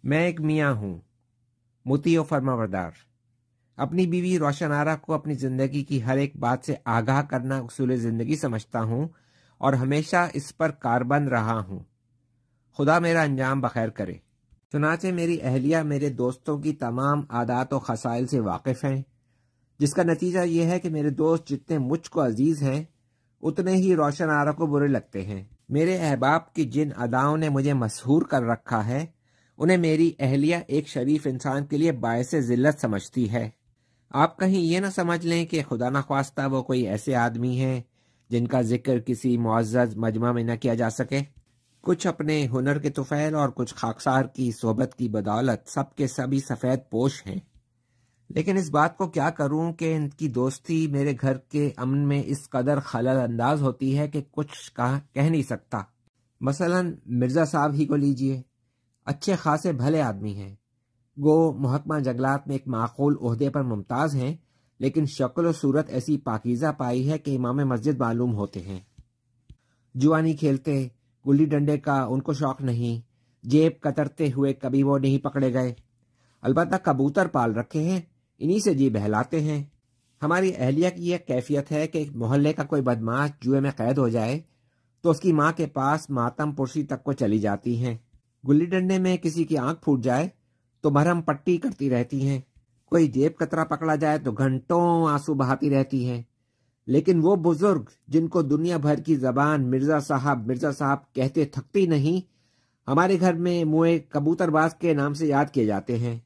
मैं एक मियाँ हूँ, मुती और फरमाबरदार। अपनी बीवी रोशन आरा को अपनी जिंदगी की हर एक बात से आगाह करना उसूल जिंदगी समझता हूँ और हमेशा इस पर कारबंद रहा हूँ। खुदा मेरा अंजाम बखैर करे। चुनाचे मेरी अहलिया मेरे दोस्तों की तमाम आदात और खसाइल से वाकिफ़ हैं, जिसका नतीजा ये है कि मेरे दोस्त जितने मुझको अजीज हैं उतने ही रोशन आरा को बुरे लगते हैं। मेरे अहबाब की जिन अदाओं ने मुझे मशहूर कर रखा है उन्हें मेरी अहलिया एक शरीफ इंसान के लिए बायसे ज़िल्लत समझती है। आप कहीं ये ना समझ लें कि खुदा न ख्वास्ता वो कोई ऐसे आदमी हैं जिनका जिक्र किसी मुअज़्ज़ज़ मजमा में न किया जा सके। कुछ अपने हुनर के तुफैल और कुछ खाकसार की सोहबत की बदौलत सब के सभी सफ़ेद पोश हैं, लेकिन इस बात को क्या करूं कि इनकी दोस्ती मेरे घर के अमन में इस कदर खलल अंदाज होती है कि कुछ कह नहीं सकता। मसलन मिर्ज़ा साहब ही को लीजिए, अच्छे खासे भले आदमी हैं, गो महकमा जंगलात में एक माकूल ओहदे पर मुमताज़ हैं, लेकिन शक्ल और सूरत ऐसी पाकीज़ा पाई है कि इमाम मस्जिद मालूम होते हैं। जुआनी खेलते, गुल्ली डंडे का उनको शौक नहीं, जेब कतरते हुए कभी वो नहीं पकड़े गए। अलबत्ता कबूतर पाल रखे हैं, इन्हीं से जी बहलाते हैं। हमारी अहलिया की यह कैफियत है कि मोहल्ले का कोई बदमाश जुए में कैद हो जाए तो उसकी माँ के पास मातम पुरसी तक को चली जाती हैं। गुल्ली डंडे में किसी की आंख फूट जाए तो मरहम पट्टी करती रहती हैं। कोई जेब कतरा पकड़ा जाए तो घंटों आंसू बहाती रहती हैं। लेकिन वो बुजुर्ग जिनको दुनिया भर की जबान मिर्जा साहब कहते थकती नहीं, हमारे घर में मुए कबूतरबाज के नाम से याद किए जाते हैं।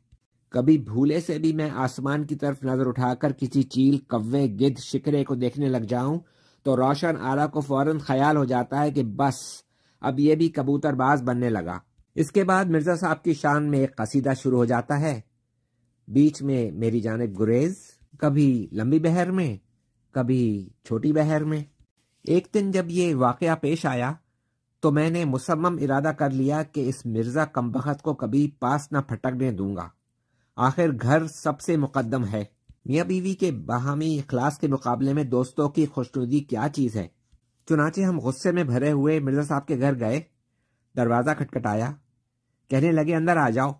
कभी भूले से भी मैं आसमान की तरफ नजर उठाकर किसी चील, कव्वे, गिद्ध, शिकरे को देखने लग जाऊं तो रोशन आरा को फौरन ख्याल हो जाता है कि बस अब ये भी कबूतरबाज बनने लगा। इसके बाद मिर्जा साहब की शान में एक कसीदा शुरू हो जाता है। बीच में मेरी जानिब गुरेज, कभी लंबी बहर में, कभी छोटी बहर में। एक दिन जब ये वाकया पेश आया तो मैंने मुसम्मम इरादा कर लिया कि इस मिर्जा कमबख्त को कभी पास न फटकने दूंगा। आखिर घर सबसे मुकद्दम है। मियाँ बीवी के बाहमी इखलास के मुकाबले में दोस्तों की खुशनुदी क्या चीज़ है। चुनाचे हम गुस्से में भरे हुए मिर्जा साहब के घर गए। दरवाज़ा खटखटाया, कहने लगे अंदर आ जाओ।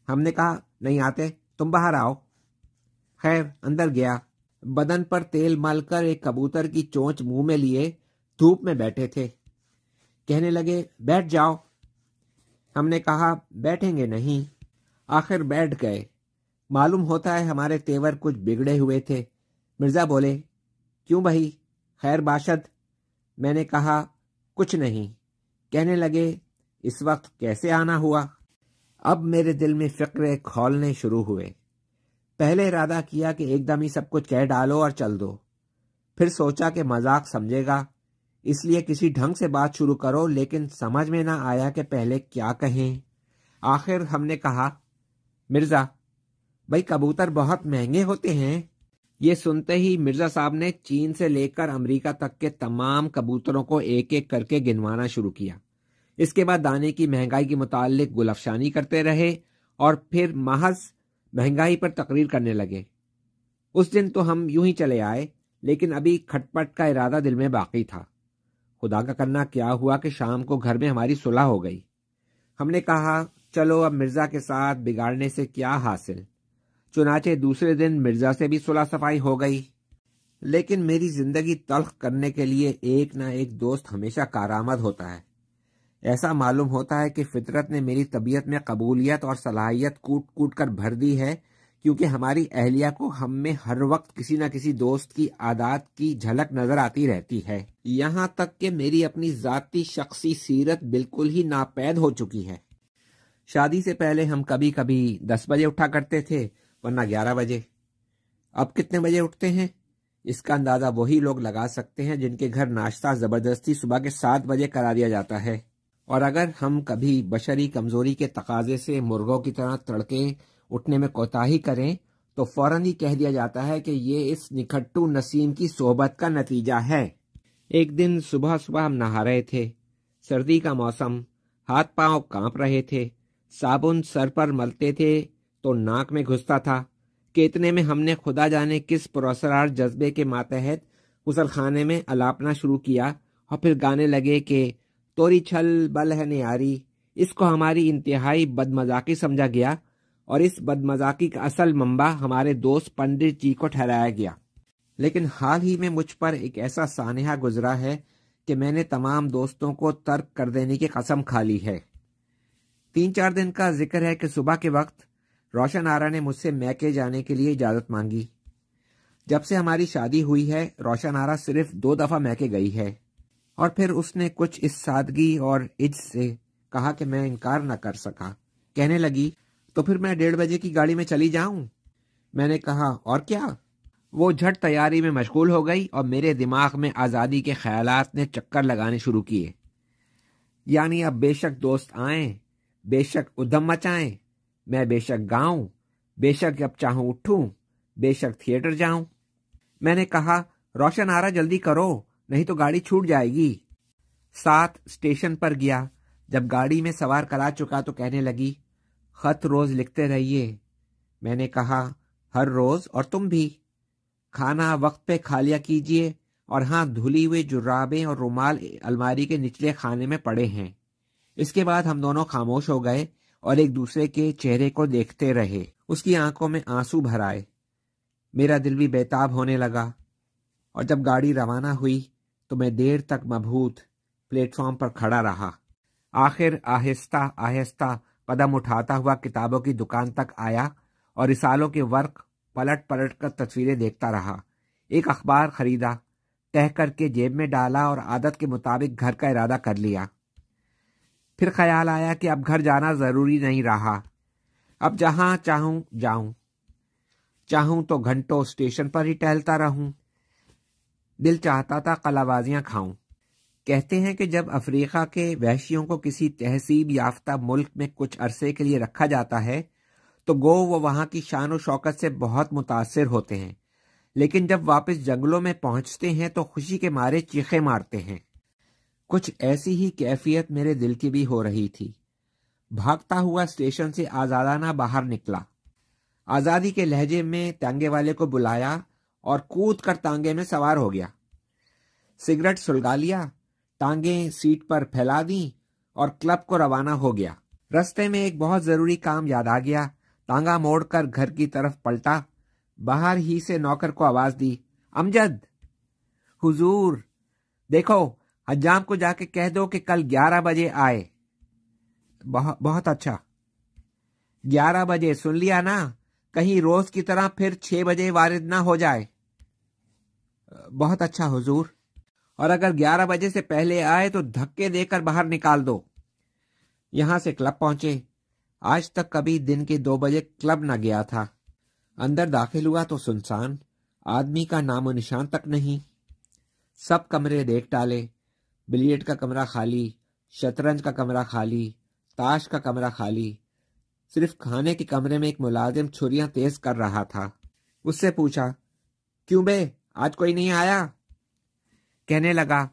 हमने कहा नहीं आते, तुम बाहर आओ। खैर अंदर गया। बदन पर तेल मलकर एक कबूतर की चोंच मुंह में लिए धूप में बैठे थे। कहने लगे बैठ जाओ। हमने कहा बैठेंगे नहीं। आखिर बैठ गए। मालूम होता है हमारे तेवर कुछ बिगड़े हुए थे। मिर्जा बोले क्यों भाई, खैर बाशद। मैंने कहा कुछ नहीं। कहने लगे इस वक्त कैसे आना हुआ। अब मेरे दिल में फिक्र खौलने शुरू हुए। पहले इरादा किया कि एकदम ही सब कुछ कह डालो और चल दो, फिर सोचा कि मजाक समझेगा इसलिए किसी ढंग से बात शुरू करो, लेकिन समझ में ना आया कि पहले क्या कहें। आखिर हमने कहा मिर्जा भाई कबूतर बहुत महंगे होते हैं। ये सुनते ही मिर्जा साहब ने चीन से लेकर अमेरिका तक के तमाम कबूतरों को एक एक करके गिनवाना शुरू किया। इसके बाद दाने की महंगाई के मुतालिक गुलफशानी करते रहे और फिर महज महंगाई पर तकरीर करने लगे। उस दिन तो हम यूं ही चले आए, लेकिन अभी खटपट का इरादा दिल में बाकी था। खुदा का करना क्या हुआ कि शाम को घर में हमारी सुलह हो गई। हमने कहा चलो अब मिर्जा के साथ बिगाड़ने से क्या हासिल। चुनाचे दूसरे दिन मिर्जा से भी सुलह सफाई हो गई। लेकिन मेरी जिंदगी तल्ख करने के लिए एक ना एक दोस्त हमेशा कारामद होता है। ऐसा मालूम होता है कि फितरत ने मेरी तबीयत में कबूलियत और सलाहियत कूट कूट कर भर दी है, क्योंकि हमारी अहलिया को हम में हर वक्त किसी न किसी दोस्त की आदत की झलक नजर आती रहती है। यहाँ तक कि मेरी अपनी जाती शख्सी सीरत बिल्कुल ही नापैद हो चुकी है। शादी से पहले हम कभी कभी 10 बजे उठा करते थे, वरना 11 बजे। अब कितने बजे उठते हैं इसका अंदाजा वही लोग लगा सकते हैं जिनके घर नाश्ता जबरदस्ती सुबह के 7 बजे करा दिया जाता है। और अगर हम कभी बशरी कमजोरी के तकाजे से मुर्गों की तरह तड़के उठने में कोताही करें तो फौरन ही कह दिया जाता है कि ये इस निखट्टू नसीम की सोहबत का नतीजा है। एक दिन सुबह सुबह हम नहा रहे थे। सर्दी का मौसम, हाथ पांव कांप रहे थे। साबुन सर पर मलते थे तो नाक में घुसता था कि इतने में हमने खुदा जाने किस पुरअसरार जज्बे के मातहत गुसलखाने में अलापना शुरू किया और फिर गाने लगे कि तोरी छल बल है न्यारी, इसको हमारी इंतहाई बदमजाकी समझा गया और इस बदमजाकी का असल मंबा हमारे दोस्त पंडित जी को ठहराया गया। लेकिन हाल ही में मुझ पर एक ऐसा सानहा गुजरा है कि मैंने तमाम दोस्तों को तर्क कर देने की कसम खा ली है। 3-4 दिन का जिक्र है कि सुबह के वक्त रोशन आरा ने मुझसे मैके जाने के लिए इजाज़त मांगी। जब से हमारी शादी हुई है रोशन आरा सिर्फ 2 दफ़ा मैके गई है और फिर उसने कुछ इस सादगी और इज्ज से कहा कि मैं इनकार न कर सका। कहने लगी, तो फिर मैं 1:30 बजे की गाड़ी में चली जाऊं? मैंने कहा, और क्या? वो झट तैयारी में मशगूल हो गई और मेरे दिमाग में आज़ादी के ख्यालात ने चक्कर लगाने शुरू किए। यानी अब बेशक दोस्त आएं, बेशक उधम मचाएं, मैं बेशक गाऊं, बेशक जब चाहूं उठूं, बेशक थिएटर जाऊं। मैंने कहा, रोशन आरा जल्दी करो, नहीं तो गाड़ी छूट जाएगी। 7 स्टेशन पर गया। जब गाड़ी में सवार करा चुका तो कहने लगी, खत रोज लिखते रहिए। मैंने कहा, हर रोज, और तुम भी। खाना वक्त पे खा लिया कीजिए, और हाँ, धुली हुई जुर्राबें और रुमाल अलमारी के निचले खाने में पड़े हैं। इसके बाद हम दोनों खामोश हो गए और एक दूसरे के चेहरे को देखते रहे। उसकी आंखों में आंसू भर आए। मेरा दिल भी बेताब होने लगा और जब गाड़ी रवाना हुई तो मैं देर तक मबहूत प्लेटफॉर्म पर खड़ा रहा। आखिर आहिस्ता आहिस्ता कदम उठाता हुआ किताबों की दुकान तक आया और रिसालों के वर्क पलट पलट कर तस्वीरें देखता रहा। एक अखबार खरीदा, तह करके जेब में डाला और आदत के मुताबिक घर का इरादा कर लिया। फिर ख्याल आया कि अब घर जाना जरूरी नहीं रहा। अब जहां चाहूं जाऊं, चाहूं तो घंटों स्टेशन पर ही टहलता रहूं। दिल चाहता था कलाबाजियां खाऊं। कहते हैं कि जब अफ्रीका के वहशियों को किसी तहसीब याफ्ता मुल्क में कुछ अरसे के लिए रखा जाता है तो गो वो वहां की शान और शौकत से बहुत मुतासिर होते हैं, लेकिन जब वापस जंगलों में पहुंचते हैं तो खुशी के मारे चीखे मारते हैं। कुछ ऐसी ही कैफियत मेरे दिल की भी हो रही थी। भागता हुआ स्टेशन से आजादाना बाहर निकला। आजादी के लहजे में तांगे वाले को बुलाया और कूद कर तांगे में सवार हो गया। सिगरेट सुलगा लिया, टांगे सीट पर फैला दी और क्लब को रवाना हो गया। रास्ते में एक बहुत जरूरी काम याद आ गया। तांगा मोड़कर घर की तरफ पलटा। बाहर ही से नौकर को आवाज दी, अमजद। हुजूर, देखो हज्जाम को जाके कह दो कि कल 11 बजे आए। बहुत अच्छा। 11 बजे, सुन लिया ना? कहीं रोज की तरह फिर 6 बजे वारिद ना हो जाए। बहुत अच्छा हुजूर। और अगर 11 बजे से पहले आए तो धक्के देकर बाहर निकाल दो। यहां से क्लब पहुंचे। आज तक कभी दिन के 2 बजे क्लब न गया था। अंदर दाखिल हुआ तो सुनसान, आदमी का नामो निशान तक नहीं। सब कमरे देख डाले। बिलियर्ड का कमरा खाली, शतरंज का कमरा खाली, ताश का कमरा खाली। सिर्फ खाने के कमरे में एक मुलाजिम छुरियां तेज कर रहा था। उससे पूछा, क्यों बे, आज कोई नहीं आया? कहने लगा,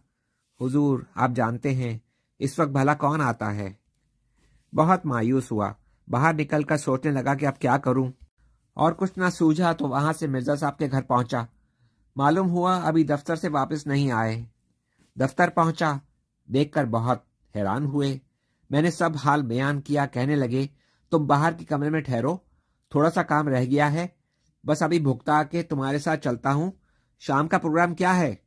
हुजूर आप जानते हैं इस वक्त भला कौन आता है। बहुत मायूस हुआ। बाहर निकलकर सोचने लगा कि अब क्या करूं। और कुछ ना सूझा तो वहां से मिर्जा साहब के घर पहुंचा। मालूम हुआ अभी दफ्तर से वापस नहीं आए। दफ्तर पहुंचा, देखकर बहुत हैरान हुए। मैंने सब हाल बयान किया। कहने लगे, तुम बाहर के कमरे में ठहरो, थोड़ा सा काम रह गया है, बस अभी भुगता के तुम्हारे साथ चलता हूं। शाम का प्रोग्राम क्या है?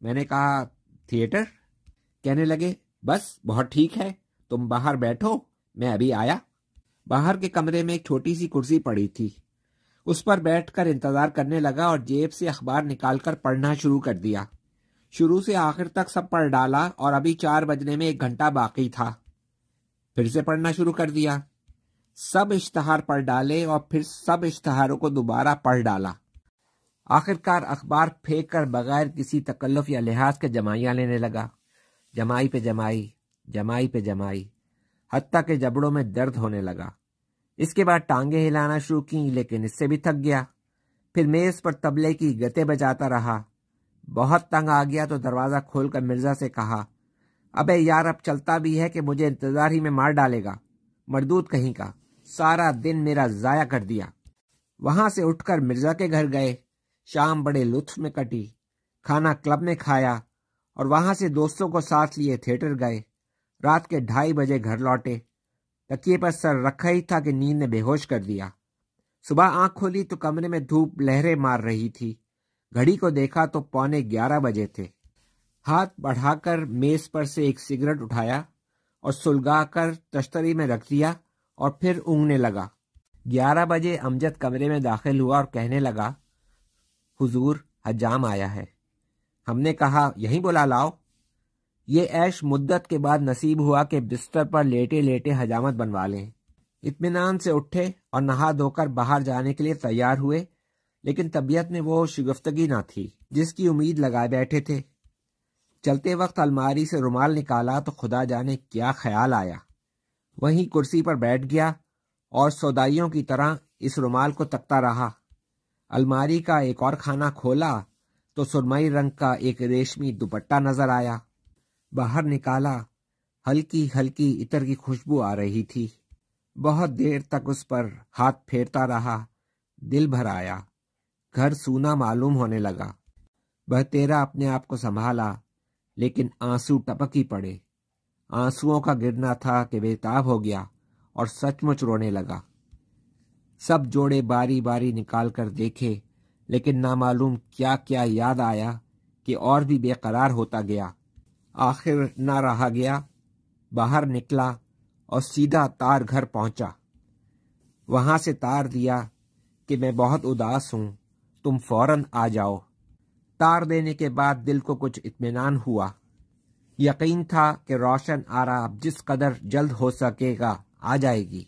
मैंने कहा, थिएटर। कहने लगे, बस बहुत ठीक है, तुम बाहर बैठो, मैं अभी आया। बाहर के कमरे में एक छोटी सी कुर्सी पड़ी थी। उस पर बैठकर इंतजार करने लगा और जेब से अखबार निकालकर पढ़ना शुरू कर दिया। शुरू से आखिर तक सब पढ़ डाला और अभी 4 बजने में 1 घंटा बाकी था। फिर से पढ़ना शुरू कर दिया। सब इश्तहार पढ़ डाले और फिर सब इश्तहारों को दोबारा पढ़ डाला। आखिरकार अखबार फेंक कर बगैर किसी तकल्लुफ या लिहाज के जमाइयां लेने लगा। जमाई पे जमाई, जमाई पे जमाई, हत्ता के जबड़ों में दर्द होने लगा। इसके बाद टांगे हिलाना शुरू की, लेकिन इससे भी थक गया। फिर मेज पर तबले की गते बजाता रहा। बहुत तंग आ गया तो दरवाजा खोलकर मिर्जा से कहा, अबे यार, अब चलता भी है कि मुझे इंतजार ही में मार डालेगा। मर्दूद कहीं का, सारा दिन मेरा जाया कर दिया। वहां से उठकर मिर्जा के घर गए। शाम बड़े लुत्फ में कटी। खाना क्लब में खाया और वहां से दोस्तों को साथ लिए थिएटर गए। रात के 2:30 बजे घर लौटे। تکیے پر سر رکھا ہی تھا کہ نیند نے بے ہوش کر دیا۔ صبح آنکھ کھولی تو کمرے میں دھوپ لہریں مار رہی تھی۔ گھڑی کو دیکھا تو 11:15 بجے تھے۔ ہاتھ بڑھا کر میز پر سے ایک سگریٹ اٹھایا اور سلگا کر تشتری میں رکھ دیا اور پھر اونگنے لگا۔ 11 بجے امجد کمرے میں داخل ہوا اور کہنے لگا، حضور حجام آیا ہے۔ ہم نے کہا یہیں بلا لاؤ۔ یہ عیش مدت کے بعد نصیب ہوا کہ بستر پر لیٹے لیٹے حجامت بنوا لیں۔ اطمینان سے اٹھے اور نہا دھو کر باہر جانے کے لیے تیار ہوئے، لیکن طبیعت میں وہ شگفتگی نہ تھی جس کی امید لگائے بیٹھے تھے۔ چلتے وقت الماری سے رومال نکالا تو خدا جانے کیا خیال آیا۔ وہیں کرسی پر بیٹھ گیا اور سودائیوں کی طرح اس رومال کو تکتا رہا۔ الماری کا ایک اور خانہ کھولا تو سرمئی رنگ کا ایک ریشمی دوپٹہ نظر آیا۔ باہر نکالا، ہلکی ہلکی عطر کی خوشبو آ رہی تھی۔ بہت دیر تک اس پر ہاتھ پھیرتا رہا۔ دل بھر آیا، گھر سونا معلوم ہونے لگا۔ بہتیرا اپنے آپ کو سنبھالا، لیکن آنسو ٹپک ہی پڑے۔ آنسوؤں کا گرنا تھا کہ بے تاب ہو گیا اور سچ مچ رونے لگا۔ سب جوڑے باری باری نکال کر دیکھے، لیکن نامعلوم کیا کیا یاد آیا کہ اور بھی بے قرار ہوتا گیا۔ آخر نہ رہا گیا، باہر نکلا اور سیدھا تار گھر پہنچا۔ وہاں سے تار دیا کہ میں بہت اداس ہوں، تم فوراً آ جاؤ۔ تار دینے کے بعد دل کو کچھ اطمینان ہوا۔ یقین تھا کہ روشن آرا اب جس قدر جلد ہو سکے گا آ جائے گی۔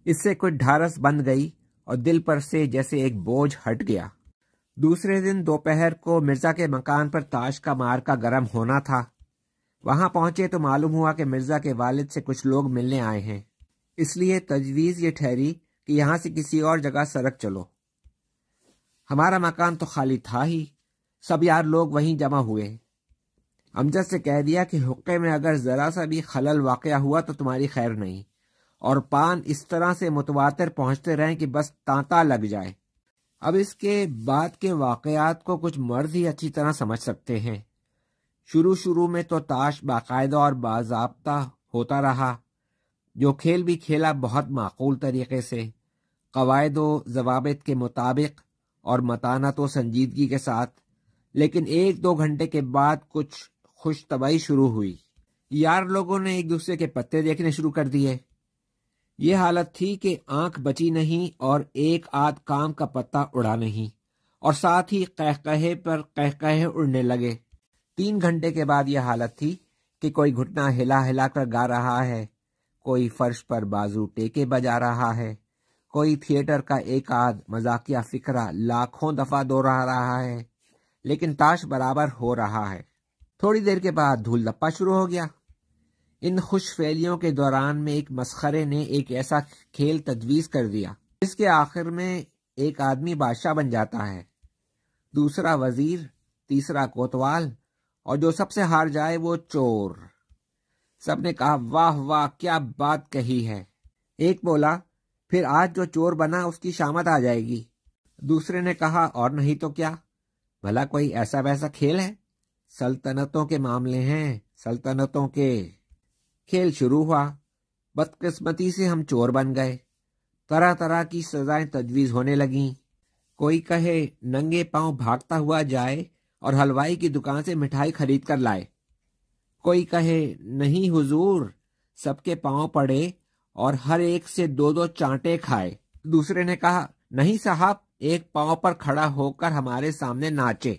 اس سے کچھ ڈھارس بند گئی اور دل پر سے جیسے ایک بوجھ ہٹ گیا۔ دوسرے دن دوپہر کو مرزا کے مکان پر تاش کا مارکا گرم ہونا تھا۔ وہاں پہنچے تو معلوم ہوا کہ مرزا کے والد سے کچھ لوگ ملنے آئے ہیں، اس لیے تجویز یہ ٹھہری کہ یہاں سے کسی اور جگہ سرک چلو۔ ہمارا مکان تو خالی تھا ہی، سب یار لوگ وہیں جمع ہوئے۔ امجد سے کہہ دیا کہ حقے میں اگر ذرا سا بھی خلل واقع ہوا تو تمہاری خیر نہیں، اور پان اس طرح سے متواتر پہنچتے رہیں کہ بس تانتا لگ جائے۔ اب اس کے بعد کے واقعات کو کچھ مرد ہی اچھی طرح سمجھ سکتے ہیں۔ شروع میں تو تاش باقاعدہ اور باضابطہ ہوتا رہا، جو کھیل بھی کھیلا بہت معقول طریقے سے، قواعد و ضوابط کے مطابق اور متانت و سنجیدگی کے ساتھ، لیکن 1-2 گھنٹے کے بعد کچھ خوش طبعی شروع ہوئی۔ یار لوگوں نے ایک دوسرے کے پتے دیکھنے شروع کر دیے۔ یہ حالت تھی کہ آنکھ بچی نہیں اور ایک آدھ کام کا پتہ اڑا نہیں، اور ساتھ ہی قہقہے پر قہقہے اڑنے لگے۔ 3 گھنٹے کے بعد یہ حالت تھی کہ کوئی گھٹنا ہلا ہلا کر گا رہا ہے، کوئی فرش پر بازو ٹیکے بجا رہا ہے، کوئی تھیٹر کا ایک آدھ مذاقیہ فقرہ لاکھوں دفعہ دوہرا رہا ہے، لیکن تاش برابر ہو رہا ہے۔ تھوڑی دیر کے بعد دھول دپا شروع ہو گیا۔ ان خوش فعلیوں کے دوران میں ایک مسخرے نے ایک ایسا کھیل تجویز کر دیا جس کے آخر میں ایک آدمی بادشاہ بن جاتا ہے، دوسرا وزیر، تیسرا کوتوال، اور جو سب سے ہار جائے وہ چور۔ سب نے کہا واہ واہ کیا بات کہی ہے۔ ایک بولا پھر آج جو چور بنا اس کی شامت آ جائے گی۔ دوسرے نے کہا اور نہیں تو کیا، بھلا کوئی ایسا ویسا کھیل ہے، سلطنتوں کے معاملے ہیں، سلطنتوں کے۔ کھیل شروع ہوا۔ بدقسمتی سے ہم چور بن گئے۔ طرح طرح کی سزائیں تجویز ہونے لگیں۔ کوئی کہے ننگے پاؤں بھاگتا ہوا جائے اور حلوائی کی دکان سے مٹھائی خرید کر لائے۔ کوئی کہے نہیں حضور، سب کے پاؤں پڑے اور ہر ایک سے 2 چانٹے کھائے۔ دوسرے نے کہا نہیں صاحب، ایک پاؤں پر کھڑا ہو کر ہمارے سامنے ناچے۔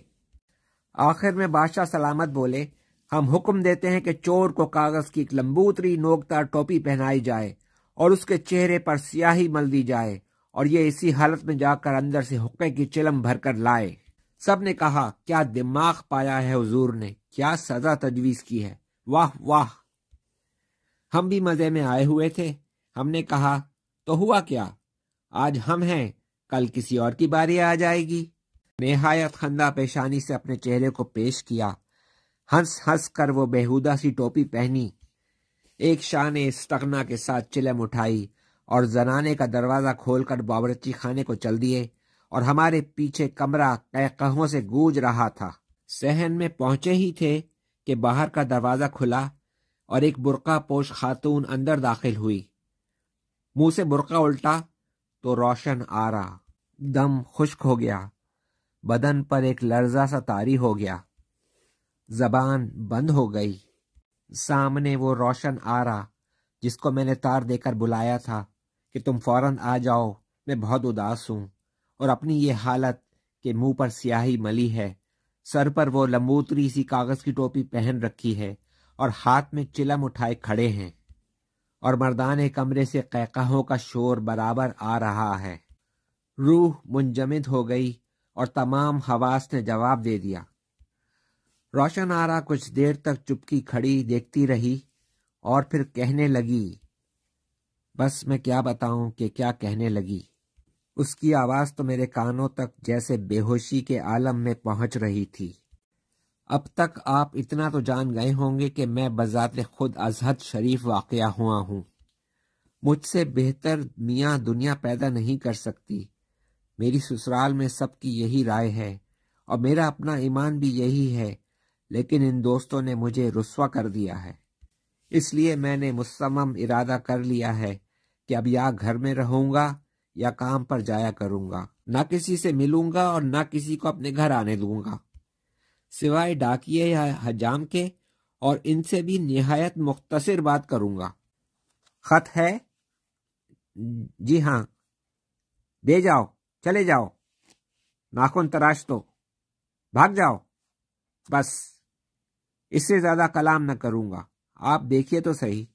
آخر میں بادشاہ سلامت بولے ہم حکم دیتے ہیں کہ چور کو کاغذ کی ایک لمبوتری نوکدار ٹوپی پہنائی جائے اور اس کے چہرے پر سیاہی مل دی جائے، اور یہ اسی حالت میں جا کر اندر سے حقے کی چلم بھر کر لائے۔ سب نے کہا کیا دماغ پایا ہے حضور نے، کیا سزا تجویز کی ہے، واہ واہ۔ ہم بھی مزے میں آئے ہوئے تھے۔ ہم نے کہا تو ہوا کیا، آج ہم ہیں، کل کسی اور کی باری آ جائے گی۔ نہایت خندہ پیشانی سے اپنے چہرے کو پیش کیا، ہنس ہنس کر وہ بےہودہ سی ٹوپی پہنی، ایک شان استغنا کے ساتھ چلم اٹھائی اور زنانے کا دروازہ کھول کر باورچی خانے کو چل دیے، اور ہمارے پیچھے کمرہ قہقہوں سے گونج رہا تھا۔ صحن میں پہنچے ہی تھے کہ باہر کا دروازہ کھلا اور ایک برقع پوش خاتون اندر داخل ہوئی۔ मुंह से बुर्का उल्टा तो रोशन आरा, दम खुश्क हो गया, बदन पर एक लर्जा सा तारी हो गया, जबान बंद हो गई। सामने वो रोशन आरा जिसको मैंने तार देकर बुलाया था कि तुम फौरन आ जाओ, मैं बहुत उदास हूँ और अपनी ये हालत कि मुंह पर स्याही मली है, सर पर वो लंबूतरी सी कागज की टोपी पहन रखी है और हाथ में चिलम उठाए खड़े हैं, और मर्दाने कमरे से कहकहों का शोर बराबर आ रहा है। रूह मुंजमद हो गई और तमाम हवास ने जवाब दे दिया। रोशन आरा कुछ देर तक चुपकी खड़ी देखती रही और फिर कहने लगी। बस मैं क्या बताऊं कि क्या कहने लगी। उसकी आवाज तो मेरे कानों तक जैसे बेहोशी के आलम में पहुंच रही थी। अब तक आप इतना तो जान गए होंगे कि मैं बज़ाते खुद अज़हद शरीफ वाक़या हुआ हूँ। मुझसे बेहतर मियाँ दुनिया पैदा नहीं कर सकती। मेरी ससुराल में सबकी यही राय है और मेरा अपना ईमान भी यही है, लेकिन इन दोस्तों ने मुझे रुस्वा कर दिया है। इसलिए मैंने मुसम्मम इरादा कर लिया है कि अब या घर में रहूंगा या काम पर जाया करूंगा, ना किसी से मिलूंगा और ना किसी को अपने घर आने दूंगा, सिवाय डाकिए या हजाम के, और इनसे भी निहायत मुख्तसर बात करूंगा। खत है? जी हाँ। दे जाओ, चले जाओ, नाखून तराश दो, भाग जाओ। बस, इससे ज्यादा कलाम न करूंगा। आप देखिए तो सही।